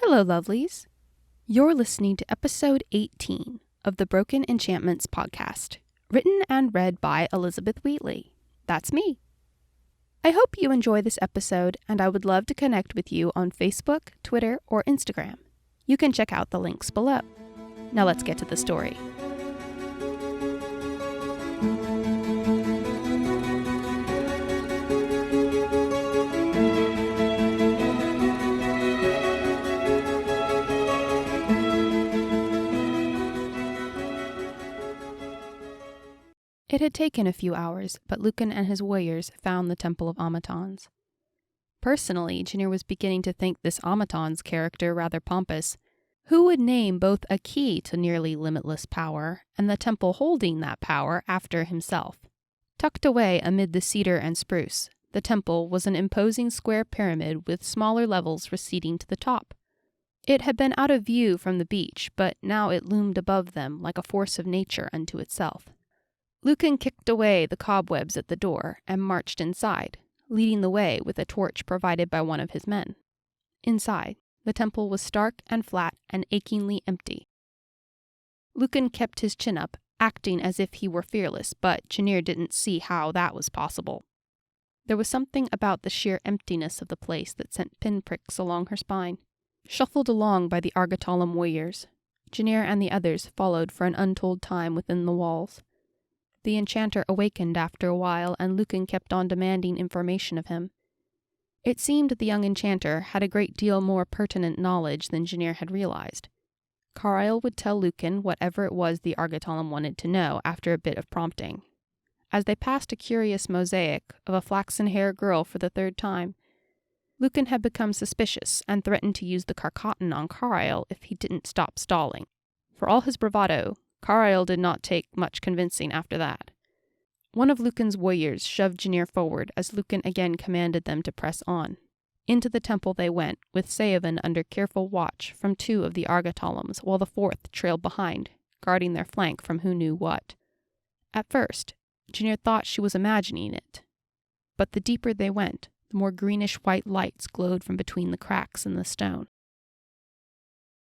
Hello, lovelies. You're listening to episode 18 of the Broken Enchantments podcast, written and read by Elizabeth Wheatley. That's me. I hope you enjoy this episode, and I would love to connect with you on Facebook, Twitter, or Instagram. You can check out the links below. Now let's get to the story. It had taken a few hours, but Lucan and his warriors found the Temple of Automatons. Personally, Janir was beginning to think this Automaton's character rather pompous. Who would name both a key to nearly limitless power and the temple holding that power after himself? Tucked away amid the cedar and spruce, the temple was an imposing square pyramid with smaller levels receding to the top. It had been out of view from the beach, but now it loomed above them like a force of nature unto itself. Lucan kicked away the cobwebs at the door and marched inside, leading the way with a torch provided by one of his men. Inside, the temple was stark and flat and achingly empty. Lucan kept his chin up, acting as if he were fearless, but Janir didn't see how that was possible. There was something about the sheer emptiness of the place that sent pinpricks along her spine. Shuffled along by the Argotolum warriors, Janir and the others followed for an untold time within the walls. The enchanter awakened after a while, and Lucan kept on demanding information of him. It seemed the young enchanter had a great deal more pertinent knowledge than Janir had realized. Karile would tell Lucan whatever it was the Argotolum wanted to know after a bit of prompting. As they passed a curious mosaic of a flaxen-haired girl for the third time, Lucan had become suspicious and threatened to use the carcatan on Karile if he didn't stop stalling. For all his bravado, Karile did not take much convincing after that. One of Lucan's warriors shoved Janir forward as Lucan again commanded them to press on. Into the temple they went, with Saoven under careful watch from two of the Argotolums, while the fourth trailed behind, guarding their flank from who knew what. At first, Janir thought she was imagining it, but the deeper they went, the more greenish-white lights glowed from between the cracks in the stone.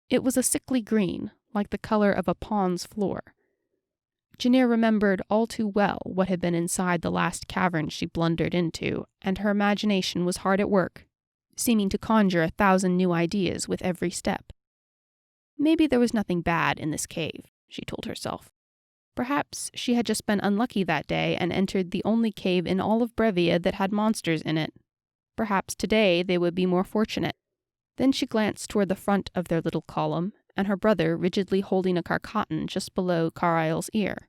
It was a sickly green, like the color of a pond's floor. Janir remembered all too well what had been inside the last cavern she blundered into, and her imagination was hard at work, seeming to conjure 1,000 new ideas with every step. Maybe there was nothing bad in this cave, she told herself. Perhaps she had just been unlucky that day and entered the only cave in all of Brevia that had monsters in it. Perhaps today they would be more fortunate. Then she glanced toward the front of their little column, and her brother rigidly holding a carcatan just below Karile's ear.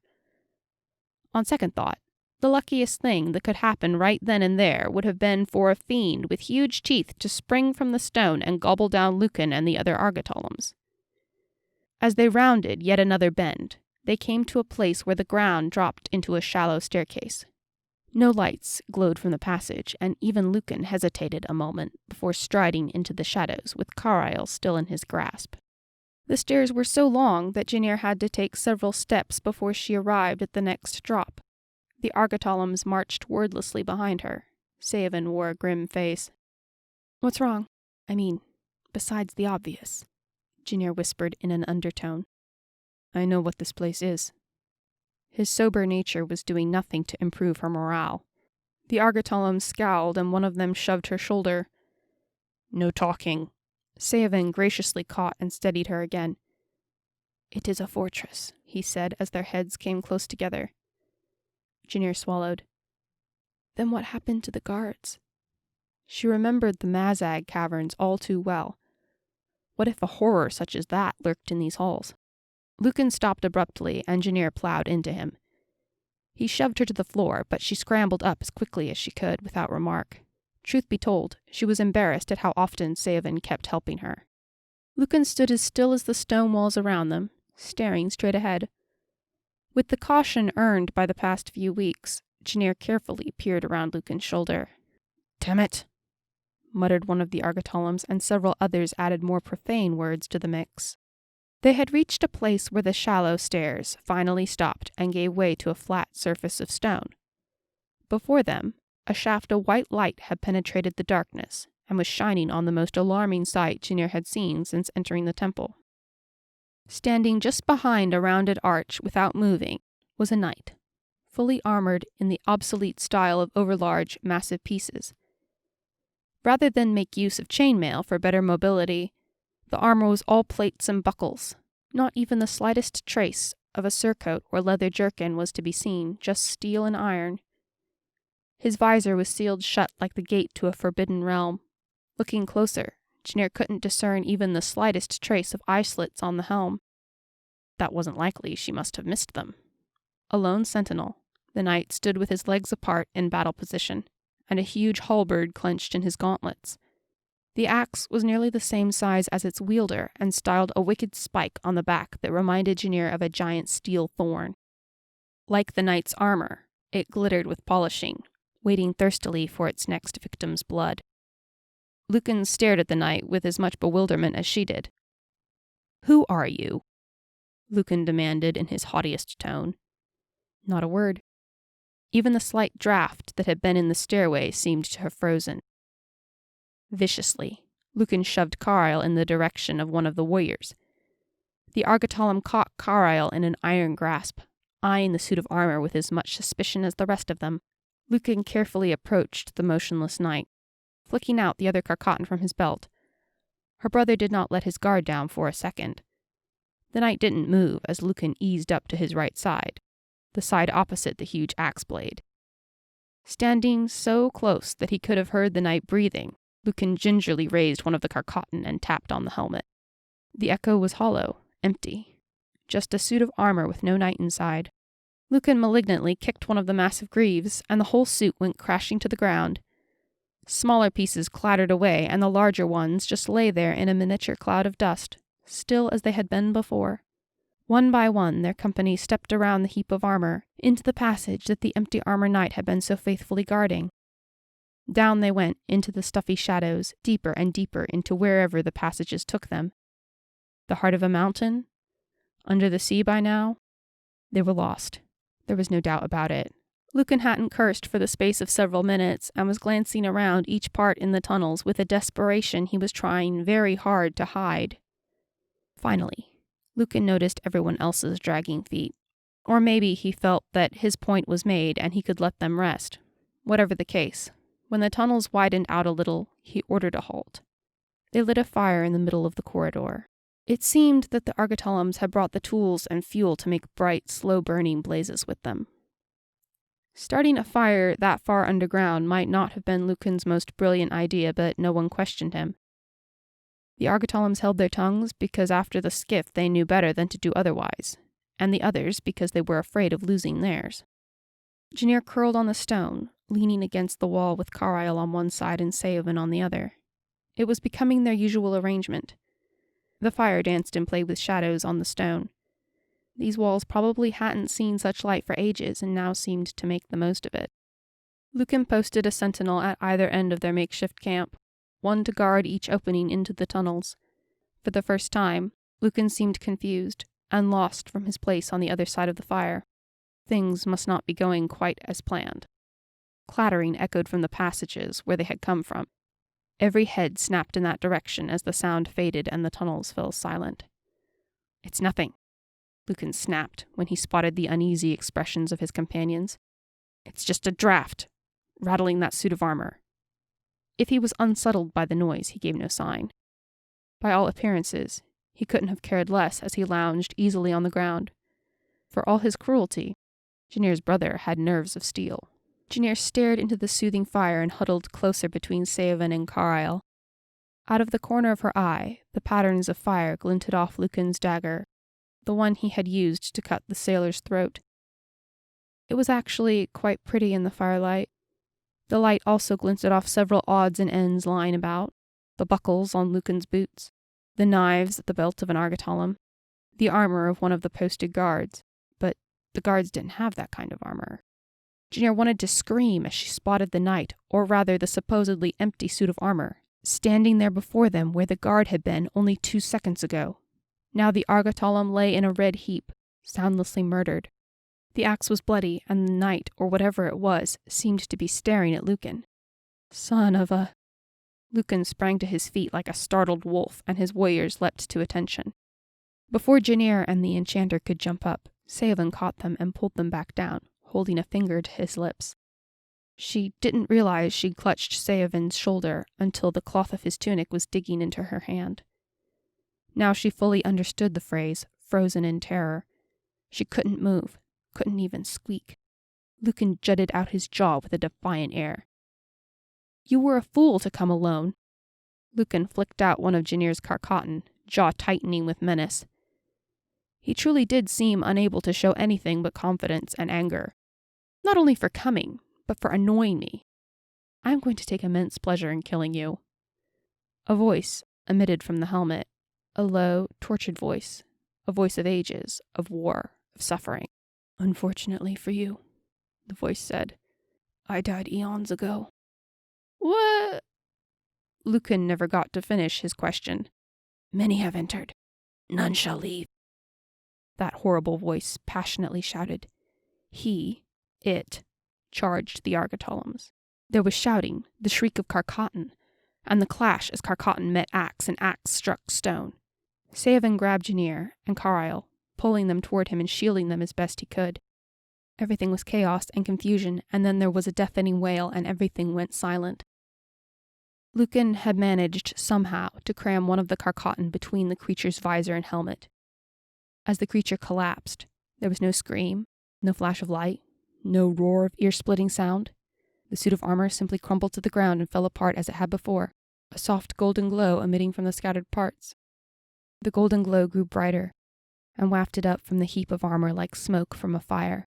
On second thought, the luckiest thing that could happen right then and there would have been for a fiend with huge teeth to spring from the stone and gobble down Lucan and the other Argotolums. As they rounded yet another bend, they came to a place where the ground dropped into a shallow staircase. No lights glowed from the passage, and even Lucan hesitated a moment before striding into the shadows with Karile still in his grasp. The stairs were so long that Janir had to take several steps before she arrived at the next drop. The Argotolums marched wordlessly behind her. Saoven wore a grim face. "What's wrong? I mean, besides the obvious," Janir whispered in an undertone. "I know what this place is." His sober nature was doing nothing to improve her morale. The Argotolums scowled, and one of them shoved her shoulder. "No talking." Saoven graciously caught and steadied her again. "It is a fortress," he said as their heads came close together. Janir swallowed. Then what happened to the guards? She remembered the Mazag caverns all too well. What if a horror such as that lurked in these halls? Lucan stopped abruptly, and Janir plowed into him. He shoved her to the floor, but she scrambled up as quickly as she could without remark. Truth be told, she was embarrassed at how often Saoven kept helping her. Lucan stood as still as the stone walls around them, staring straight ahead. With the caution earned by the past few weeks, Janir carefully peered around Lucan's shoulder. "Damn it," muttered one of the Argotolums, and several others added more profane words to the mix. They had reached a place where the shallow stairs finally stopped and gave way to a flat surface of stone. Before them, a shaft of white light had penetrated the darkness, and was shining on the most alarming sight Janir had seen since entering the temple. Standing just behind a rounded arch without moving was a knight, fully armored in the obsolete style of overlarge, massive pieces. Rather than make use of chainmail for better mobility, the armor was all plates and buckles. Not even the slightest trace of a surcoat or leather jerkin was to be seen, just steel and iron. His visor was sealed shut like the gate to a forbidden realm. Looking closer, Janir couldn't discern even the slightest trace of eye slits on the helm. That wasn't likely, she must have missed them. A lone sentinel, the knight stood with his legs apart in battle position, and a huge halberd clenched in his gauntlets. The axe was nearly the same size as its wielder, and styled a wicked spike on the back that reminded Janir of a giant steel thorn. Like the knight's armor, it glittered with polishing, waiting thirstily for its next victim's blood. Lucan stared at the knight with as much bewilderment as she did. "Who are you?" Lucan demanded in his haughtiest tone. Not a word. Even the slight draft that had been in the stairway seemed to have frozen. Viciously, Lucan shoved Karile in the direction of one of the warriors. The Argotolum caught Karile in an iron grasp, eyeing the suit of armor with as much suspicion as the rest of them. Lucan carefully approached the motionless knight, flicking out the other carcatan from his belt. Her brother did not let his guard down for a second. The knight didn't move as Lucan eased up to his right side, the side opposite the huge axe blade. Standing so close that he could have heard the knight breathing, Lucan gingerly raised one of the carcatan and tapped on the helmet. The echo was hollow, empty. Just a suit of armor with no knight inside. Lucan malignantly kicked one of the massive greaves, and the whole suit went crashing to the ground. Smaller pieces clattered away, and the larger ones just lay there in a miniature cloud of dust, still as they had been before. One by one, their company stepped around the heap of armor, into the passage that the empty armor knight had been so faithfully guarding. Down they went into the stuffy shadows, deeper and deeper into wherever the passages took them. The heart of a mountain? Under the sea by now? They were lost. There was no doubt about it. Lucan hadn't cursed for the space of several minutes, and was glancing around each part in the tunnels with a desperation he was trying very hard to hide. Finally, Lucan noticed everyone else's dragging feet. Or maybe he felt that his point was made and he could let them rest. Whatever the case, when the tunnels widened out a little, he ordered a halt. They lit a fire in the middle of the corridor. It seemed that the Argotolums had brought the tools and fuel to make bright, slow-burning blazes with them. Starting a fire that far underground might not have been Lucan's most brilliant idea, but no one questioned him. The Argotolums held their tongues because after the skiff they knew better than to do otherwise, and the others because they were afraid of losing theirs. Janir curled on the stone, leaning against the wall with Karile on one side and Saoven on the other. It was becoming their usual arrangement. The fire danced and played with shadows on the stone. These walls probably hadn't seen such light for ages and now seemed to make the most of it. Lucan posted a sentinel at either end of their makeshift camp, one to guard each opening into the tunnels. For the first time, Lucan seemed confused and lost from his place on the other side of the fire. Things must not be going quite as planned. Clattering echoed from the passages where they had come from. Every head snapped in that direction as the sound faded and the tunnels fell silent. "It's nothing," Lucan snapped when he spotted the uneasy expressions of his companions. "It's just a draft, rattling that suit of armor." If he was unsettled by the noise, he gave no sign. By all appearances, he couldn't have cared less as he lounged easily on the ground. For all his cruelty, Janir's brother had nerves of steel. Janir stared into the soothing fire and huddled closer between Saoven and Karile. Out of the corner of her eye, the patterns of fire glinted off Lucan's dagger, the one he had used to cut the sailor's throat. It was actually quite pretty in the firelight. The light also glinted off several odds and ends lying about, the buckles on Lucan's boots, the knives at the belt of an Argotolum, the armor of one of the posted guards, but the guards didn't have that kind of armor. Janir wanted to scream as she spotted the knight, or rather the supposedly empty suit of armor, standing there before them where the guard had been only 2 seconds ago. Now the Argotolum lay in a red heap, soundlessly murdered. The axe was bloody, and the knight, or whatever it was, seemed to be staring at Lucan. "Son of a..." Lucan sprang to his feet like a startled wolf, and his warriors leapt to attention. Before Janir and the enchanter could jump up, Saoven caught them and pulled them back down, holding a finger to his lips. She didn't realize she'd clutched Saoven's shoulder until the cloth of his tunic was digging into her hand. Now she fully understood the phrase, frozen in terror. She couldn't move, couldn't even squeak. Lucan jutted out his jaw with a defiant air. "You were a fool to come alone." Lucan flicked out one of Janir's carcatan, jaw tightening with menace. He truly did seem unable to show anything but confidence and anger. "Not only for coming, but for annoying me. I am going to take immense pleasure in killing you." A voice emitted from the helmet, a low, tortured voice, a voice of ages, of war, of suffering. "Unfortunately for you," the voice said, "I died eons ago." "What?" Lucan never got to finish his question. "Many have entered. None shall leave," that horrible voice passionately shouted. It, charged the Argatolums. There was shouting, the shriek of carcatan, and the clash as carcatan met axe and axe struck stone. Saoven grabbed Janir and Karile, pulling them toward him and shielding them as best he could. Everything was chaos and confusion, and then there was a deafening wail and everything went silent. Lucan had managed, somehow, to cram one of the carcatan between the creature's visor and helmet. As the creature collapsed, there was no scream, no flash of light, no roar of ear-splitting sound. The suit of armor simply crumpled to the ground and fell apart as it had before, a soft golden glow emitting from the scattered parts. The golden glow grew brighter and wafted up from the heap of armor like smoke from a fire.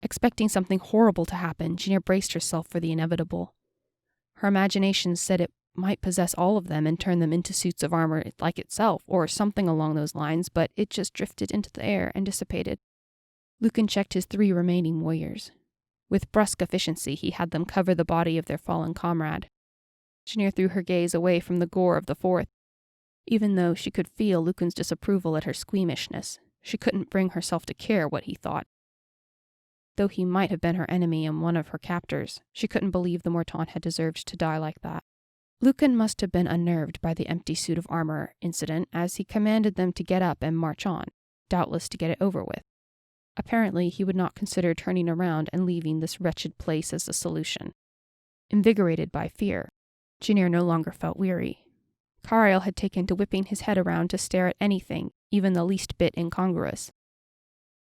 Expecting something horrible to happen, Janir braced herself for the inevitable. Her imagination said it might possess all of them and turn them into suits of armor like itself, or something along those lines, but it just drifted into the air and dissipated. Lucan checked his 3 remaining warriors. With brusque efficiency, he had them cover the body of their fallen comrade. Janir threw her gaze away from the gore of the 4th. Even though she could feel Lucan's disapproval at her squeamishness, she couldn't bring herself to care what he thought. Though he might have been her enemy and one of her captors, she couldn't believe the Morton had deserved to die like that. Lucan must have been unnerved by the empty suit of armor incident, as he commanded them to get up and march on, doubtless to get it over with. Apparently, he would not consider turning around and leaving this wretched place as the solution. Invigorated by fear, Janir no longer felt weary. Karile had taken to whipping his head around to stare at anything, even the least bit incongruous.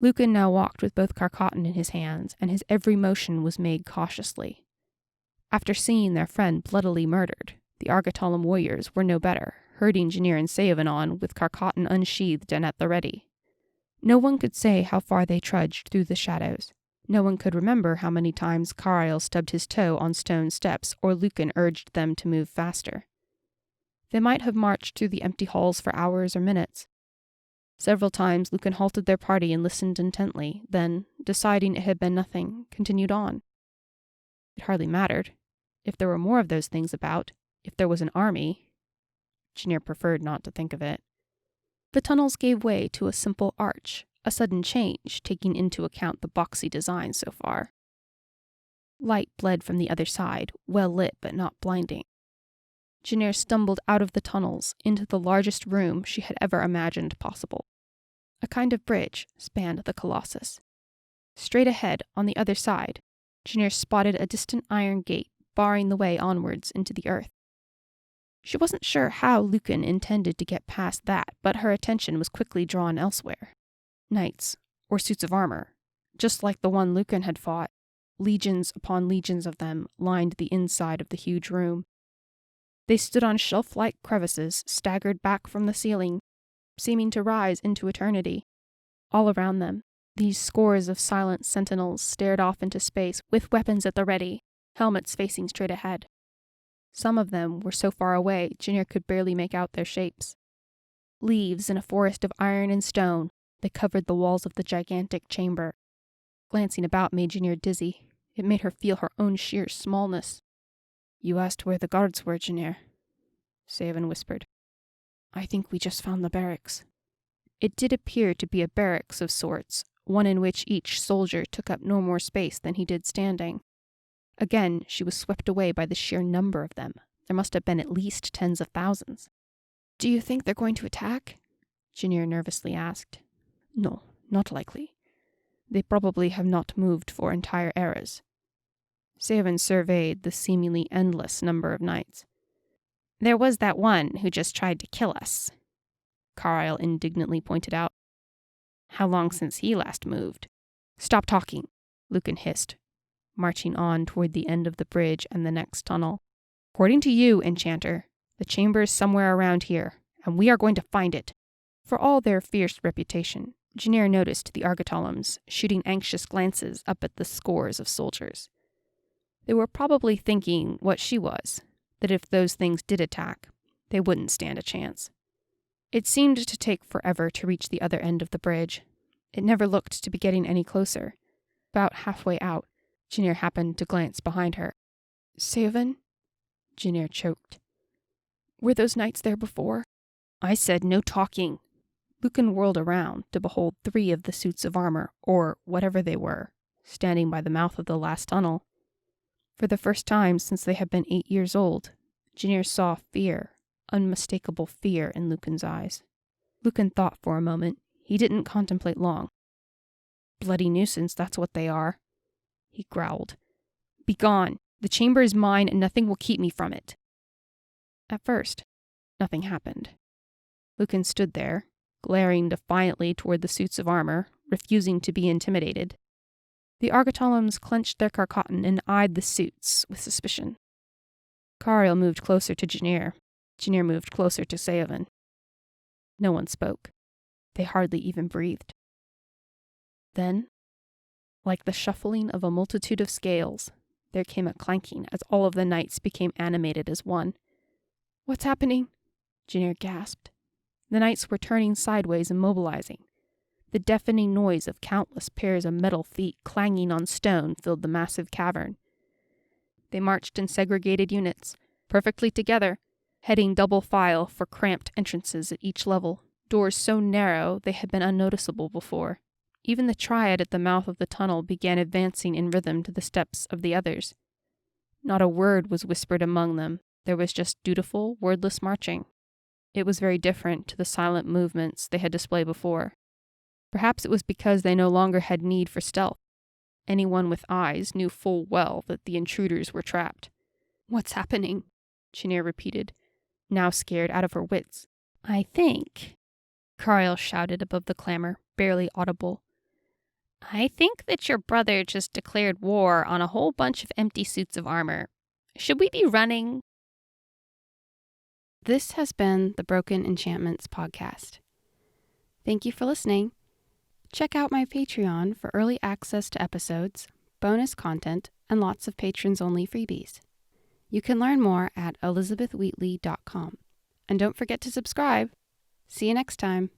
Lucan now walked with both carcatan in his hands, and his every motion was made cautiously. After seeing their friend bloodily murdered, the Argatolum warriors were no better, herding Janir and Saoven on with carcatan unsheathed and at the ready. No one could say how far they trudged through the shadows. No one could remember how many times Karile stubbed his toe on stone steps or Lucan urged them to move faster. They might have marched through the empty halls for hours or minutes. Several times Lucan halted their party and listened intently, then, deciding it had been nothing, continued on. It hardly mattered. If there were more of those things about, if there was an army, Janir preferred not to think of it. The tunnels gave way to a simple arch, a sudden change, taking into account the boxy design so far. Light bled from the other side, well lit but not blinding. Janir stumbled out of the tunnels into the largest room she had ever imagined possible. A kind of bridge spanned the Colossus. Straight ahead, on the other side, Janir spotted a distant iron gate barring the way onwards into the earth. She wasn't sure how Lucan intended to get past that, but her attention was quickly drawn elsewhere. Knights, or suits of armor, just like the one Lucan had fought. Legions upon legions of them lined the inside of the huge room. They stood on shelf-like crevices, staggered back from the ceiling, seeming to rise into eternity. All around them, these scores of silent sentinels stared off into space with weapons at the ready, helmets facing straight ahead. Some of them were so far away, Janir could barely make out their shapes. Leaves in a forest of iron and stone, they covered the walls of the gigantic chamber. Glancing about made Janir dizzy. It made her feel her own sheer smallness. "You asked where the guards were, Janir," Saoven whispered. "I think we just found the barracks." It did appear to be a barracks of sorts, one in which each soldier took up no more space than he did standing. Again, she was swept away by the sheer number of them, There must have been at least tens of thousands. "Do you think they're going to attack?" Janir nervously asked. "No, not likely. They probably have not moved for entire eras." Saoven surveyed the seemingly endless number of nights. "There was that one who just tried to kill us," Karile indignantly pointed out. "How long since he last moved?" "Stop talking," Lucan hissed, marching on toward the end of the bridge and the next tunnel. "According to you, Enchanter, the chamber is somewhere around here, and we are going to find it." For all their fierce reputation, Janir noticed the Argotolums shooting anxious glances up at the scores of soldiers. They were probably thinking what she was, that if those things did attack, they wouldn't stand a chance. It seemed to take forever to reach the other end of the bridge. It never looked to be getting any closer. About halfway out, Janir happened to glance behind her. "Saoven?" Janir choked. "Were those knights there before?" "I said no talking." Lucan whirled around to behold 3 of the suits of armor, or whatever they were, standing by the mouth of the last tunnel. For the first time since they had been 8 years old, Janir saw fear, unmistakable fear in Lucan's eyes. Lucan thought for a moment. He didn't contemplate long. "Bloody nuisance, that's what they are," he growled. "Begone! The chamber is mine, and nothing will keep me from it." At first, nothing happened. Lucan stood there, glaring defiantly toward the suits of armor, refusing to be intimidated. The Argotolums clenched their carcatan and eyed the suits with suspicion. Karile moved closer to Janir. Janir moved closer to Saoven. No one spoke. They hardly even breathed. Then, like the shuffling of a multitude of scales, there came a clanking as all of the knights became animated as one. "What's happening?" Janir gasped. The knights were turning sideways and mobilizing. The deafening noise of countless pairs of metal feet clanging on stone filled the massive cavern. They marched in segregated units, perfectly together, heading double file for cramped entrances at each level, doors so narrow they had been unnoticeable before. Even the triad at the mouth of the tunnel began advancing in rhythm to the steps of the others. Not a word was whispered among them. There was just dutiful, wordless marching. It was very different to the silent movements they had displayed before. Perhaps it was because they no longer had need for stealth. Anyone with eyes knew full well that the intruders were trapped. "What's happening?" Janir repeated, now scared out of her wits. "I think," Karile shouted above the clamor, barely audible, "I think that your brother just declared war on a whole bunch of empty suits of armor. Should we be running?" This has been the Broken Enchantments podcast. Thank you for listening. Check out my Patreon for early access to episodes, bonus content, and lots of patrons-only freebies. You can learn more at elizabethwheatley.com. And don't forget to subscribe. See you next time.